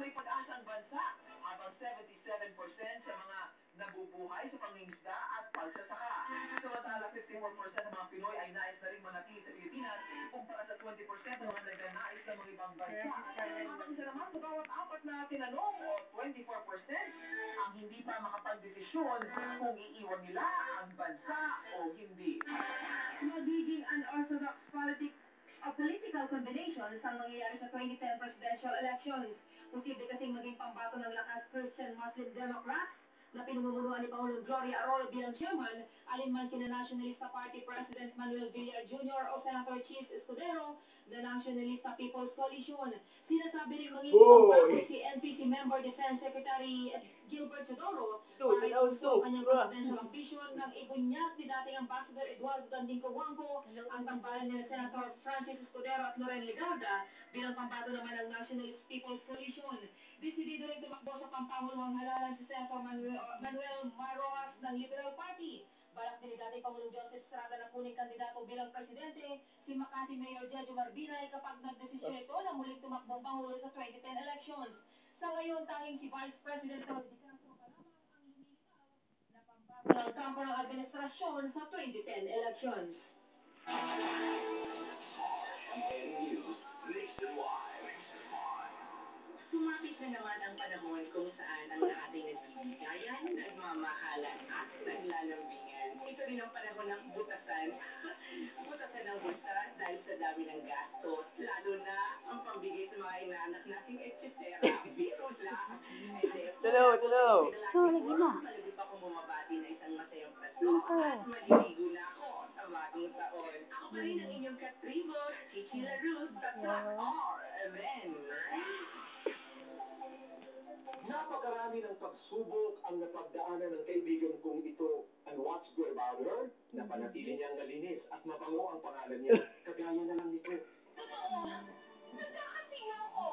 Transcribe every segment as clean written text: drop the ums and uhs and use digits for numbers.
may pag-asa ang bansa, habang 77% sa mga nabubuhay sa pangingisda at pagsasaka. Samantala, 54% ng mga Pinoy ay nais na rin manatili sa Pilipinas kumpara sa 20% ng mga nagnanais sa mga ibang bansa. Habang isa naman sa bawat apat na tinanong o 24% ang hindi pa makapagdesisyon kung iiwan nila ang bansa o hindi. Magiging unorthodox political combinations ang mangyayari sa 2010 presidential elections. Posible kasing maging pambato ng lakas Christian Muslim Democrats na pinamumunuan ni Pangulong Gloria Arroyo bilang chairman, alinman kina Nationalista Party President Manuel Villar Jr. o Senator Chis Escudero, the Nationalista People's Coalition. Sinasabi rin magiging pambato si NPC member Defense Secretary Gilbert Chodoro para ituso ang kanyang presidential ambition ng ibunyag ni dating Ambassador Eduardo Danding Cojuangco ang tambalan ni Senator Francis Escudero at Loren Legarda bilang pambato naman ng Nationalist People's Coalition. Desidido rin tumakbo sa pampanguluhang halalan si Senator Manuel Marrojas ng Liberal Party. Balak din ni dating Pangulong Joseph Estrada na kuning kandidato bilang presidente si Makati Mayor Jejo Marbinay kapag nagdesisyon ito na muling tumakbong Pangulo sa 2010 elections. Sa ngayon, tanging si Vice President Rodrigo ng kampo ng administrasyon sa 2010 elections. Sumapit na naman ang panahon kung saan ang ating nagbibigayan, nagmamahalan at naglalambingan. Ito rin ang panahon ng butasan. Butasan ng butas dahil sa dami ng gastos, lalo na ang pambigay sa mga inaanak nating etcetera. Biro lang. Hello. Lagi na. Malagi pa kong bumabati na isang masayang Pasko at maliligo na ako sa bagong taon. Ako pa rin ang inyong katribo, si Sheila Ruth, RMN. Napakarami ng pagsubok ang napagdaanan ng kaibigan kong ito. And what's good about her? Napanatili niyang malinis at mabango ang pangalan niya. Kagaya na lang nito. Totoo! Nagkakasino ko!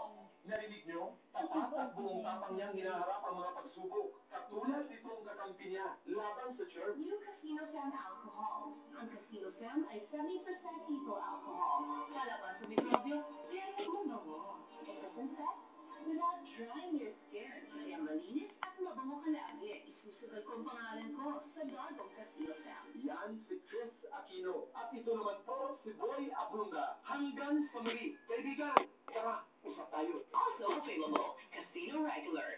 Narinig niyo? Tapat at buong tapang niyang hinaharap ang mga pagsubok. Katulad nitong kakampi niya laban sa church. New Casino Sam Alcohol. Ang Casino Sam ay 70% ethyl alcohol. Palaban sa mikrobyo, pero mabango. Ito without drying your skin. Kaya malinis at mabango ka lagi. Isusugal ko ang pangalan ko sa bagong Casino Sam. Yan si Chris Aquino. At ito naman po si Boy Abunda. Hanggang sa muli. Kaibigan, tara, usap tayo. Also available, Casino Regular.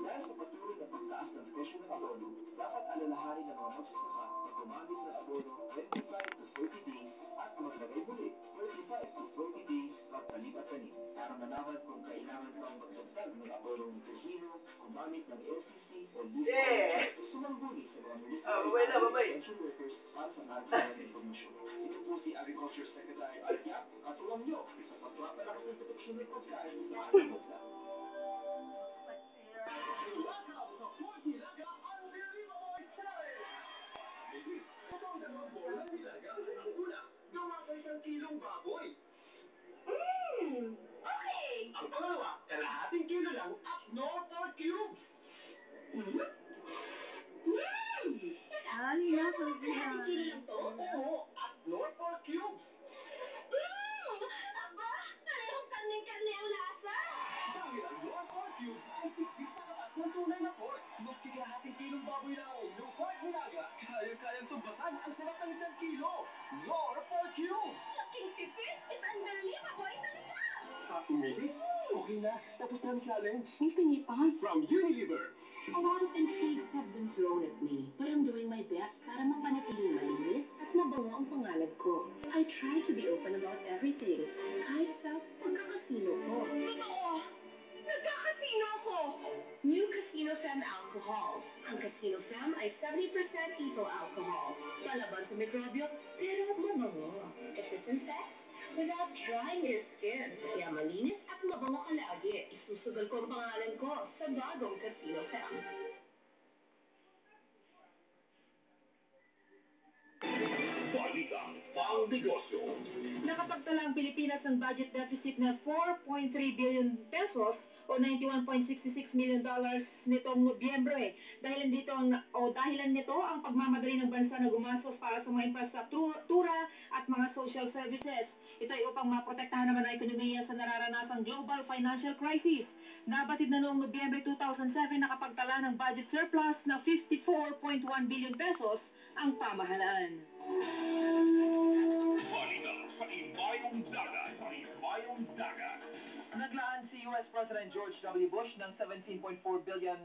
Dahil sa patuloy na pagtaas ng presyo ng abono, dapat alalahanin ng mga magsasaka na gumamit ng abono 25 to 30 days at maglagay muli 35 to 40 days pagpalipat-tanim. Para malaman kung kailangan pang magdagdag ng abono ng casino, gumamit ng LCC o LCC. Sumangguni sa mga municipal extension workers para sa nagsasabi ng informasyon. Ito po si Agriculture Secretary Alcap at tuwang nyo sa pagpapalakas ng proteksyon ng pagkain sa ating bansa. Welcome to Forty Laga Unbelievable Challenge! Ito ang dalawang bola ng nilaga. Ang una, gawa sa 1 kilong baboy. Okay! Ang pangalawa, kalahating kilo lang at no 4 cubes. Hali na sa Kalahating kilo lang to? Oo, at no 4 cubes. Aba! Parehong karne-karne ang lasa! Dahil ang no 4 cubes ay sigit sa katas ng tunay na pork. Maski kalahating kilong baboy lang ang no pork nilaga, kayang-kayang tumbasan ang sarap ng 1 kilo. No 4 cubes. Laking tipid! It's unbelievable talaga! Really? Okay na. Tapos na ang challenge. May pingi pa. From Unilever. A lot of intrigues have been thrown at me, but I'm doing my best para mapanatiling malinis at mabango ang pangalan ko. I try to be open about everything, kahit sa pagkakasino ko. Totoo! Nagkakasino ko! New Casino Sam Alcohol. Ang Casino Sam ay 70% ethyl alcohol. Palaban sa mikrobyo, pero mabango. It disinfects without drying your skin. Kaya malinis at mabango ka lagi. Isusugal ko ang pangalan ko sa bagong Casino Sam. Balita pang negosyo. Nakapagtala ang Pilipinas ng budget deficit na 4.3 billion pesos o $91.66 million nitong Nobyembre. Dahilan nito ang pagmamadali ng bansa na gumastos para sa mga infrastruktura at mga social services. Ito ay upang maprotektahan naman ang ekonomiya sa nararanasang global financial crisis. Nabatid na noong Nobyembre 2007 nakapagtala ng budget surplus na 54.1 billion pesos ang pamahalaan. Balita sa Imbayong Dagat. Sa Imbayong Dagat. Naglaan si US President George W. Bush ng $17.4 billion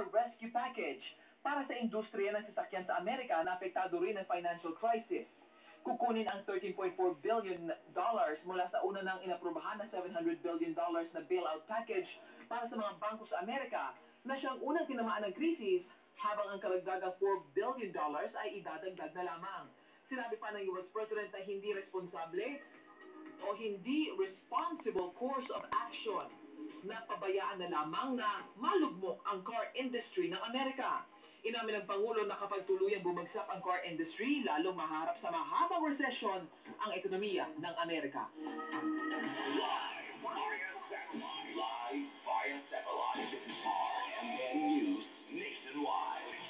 rescue package para sa industriya ng sasakyan sa Amerika na apektado rin ng financial crisis. Kukunin ang $13.4 billion mula sa una ng inaprubahan na $700 billion na bailout package para sa mga bangko sa Amerika na siyang unang tinamaan ng krisis, habang ang karagdagang $4 billion ay idadagdag na lamang. Sinabi pa ng US President na hindi responsable o hindi responsible course of action na pabayaan na lamang na malugmok ang car industry ng Amerika. Inamin ng Pangulo na kapag tuluyang bumagsak ang car industry, lalong maharap sa mahabang recession ang ekonomiya ng Amerika. Live via satellite. RMN News nationwide.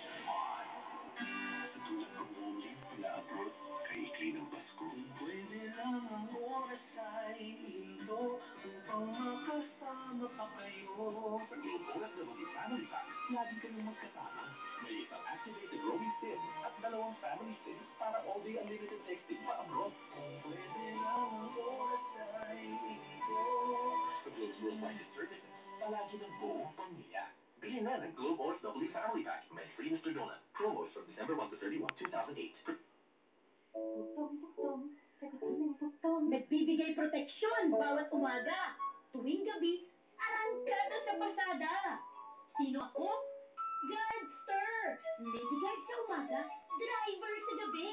Sa tulad ng muli pina-upload kay Ikli ng Pasko. Pwede lang ang oras ay ito upang makasama pa kayo. Sa Globe Oras na mag-family pack, lagi kayong magkasama. May isang activated roaming SIM at dalawang family SIMs para all-day unlimited texting pa abroad. Pwede lang ang oras ay ito. Sa Globe's most cited services, palagi ng buong pamilya. Bilhin na ng Globe Oras Double Family Pack. May free Mr. Donut. Promos from December 1 to 31, 2008. Tugtong, sagutin ng tugtong. Nagbibigay proteksyon bawat umaga. Tuwing gabi, arangkada sa pasada. Sino ako? Guardster! Lady guard sa umaga, driver sa gabi.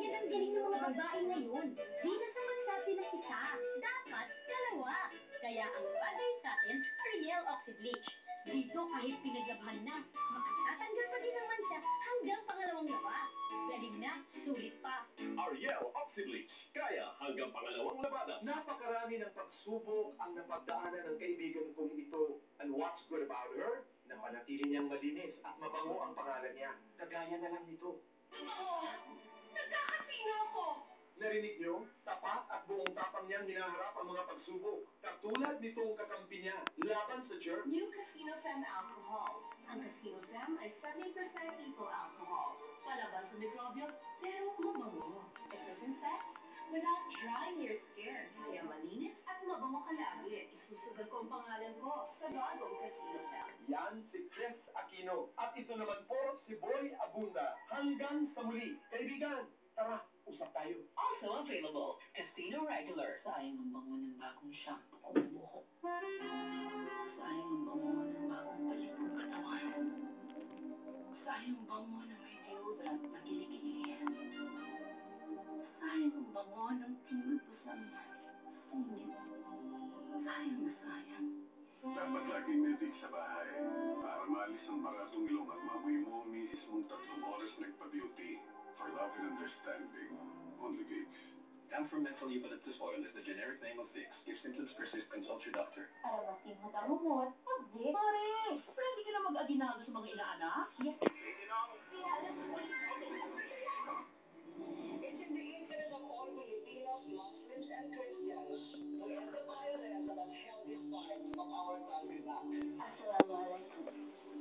Yan ang galing ng mga babae ngayon. Di na sapat sa atin ng isa. Dapat dalawa. Kaya ang bagay sa atin, Ariel Oxybleach. Dito kahit pinaglabhan na, makatatanggal pa din naman siya hanggang pangalawang lawa. Galing na, sulit pa. Ariel Oxybleach. Kaya hanggang pangalawang labada. Napakarami ng pagsubok ang napagdaanan ng kaibigan kong ito. And what's good about her? Napanatili niyang malinis at mabango ang pangalan niya. Kagaya na lang nito. Nagkakasino ako! Narinig niyo? Tapat at buong tapang niyang hinaharap ang mga pagsubok. Katulad nitong kakampi niya, laban sa germs. New Casino Fem Alcohol. Ang Casino Fem ay 70% ethyl alcohol. Palaban sa mikrobyo, pero mabango. It disinfects without drying your skin. Kaya malinis at mabango ka lagi. Isusugal ko ang pangalan ko sa bagong Casino Fem. Yan si Chris Aquino. At ito naman po si Boy Abunda. Hanggang sa muli. Kaibigan, tara, usap tayo. Also available, Casino Regular. Sayang ang bango ng bagong shampoo o buhok. Sayang ang bango ng bagong palit ng katawan. Sayang ang bango ng may deodorant na kilikili. Sayang ang bango ng pinulpusan singit. Sayang na sayang. Dapat laging natig sa bahay para maalis ang baratong ilong at maamoy mo ang misis mong 3 oras nagpa-beauty for love and understanding on the gigs. Camphermental eucalyptus oil is the generic name of Vicks. If symptoms persist, consult your doctor. Para masimot ang umot, pag-dip. Pare, pwede ka na mag-aginado sa mga inaanak? Yes. It's in the interest of all Filipinos, Muslims, and Christians to emphasize and about healthy parts of our country back. Assalamualaikum.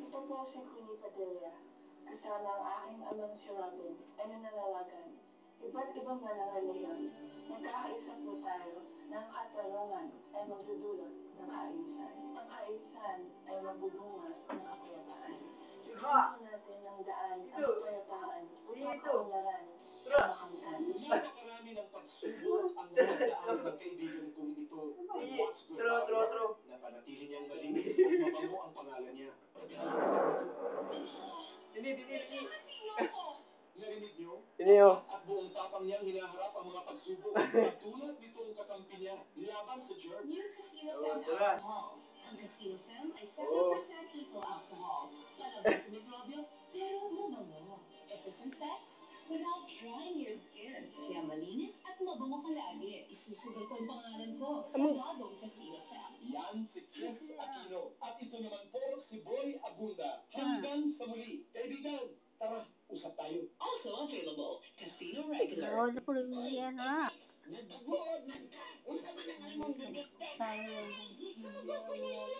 Ito po si Queenie Padilla. Kasama ang aking amang si Robin ay nananawagan. Iba't ibang nangangalihan. Nagkakaisa po tayo na ang katarungan ay magdudulot ng kaayusan. Ang kaayusan ay magbubunga ng kapayapaan. Ito natin ang daan ang kapayapaan upang kaunlaran sa makamtan. Napakarami ng pagsubok ang napagdaanan ng kaibigan kong ito. And what's good about her? Napanatili niyang malinis at mabango ang pangalan niya. Narinig niyo? At buong tapang niyang hinaharap ang mga pagsubok. Katulad nitong kakampi niya, laban sa germs. New Casino Fem Alcohol. Ang Casino Fem ay 70% ethyl alcohol. Palaban sa mikrobyo, pero mabango. It disinfects without drying your skin. Kaya malinis at mabango ka lagi. Isusugal ko ang pangalan ko sa bagong Casino Fem. Yan si Chris Aquino. At ito naman po si Boy Abunda. Hanggang sa muli. Kaibigan, tara, usap tayo. Also available, Casino Regular. Ano po rin yan ha? Sayang.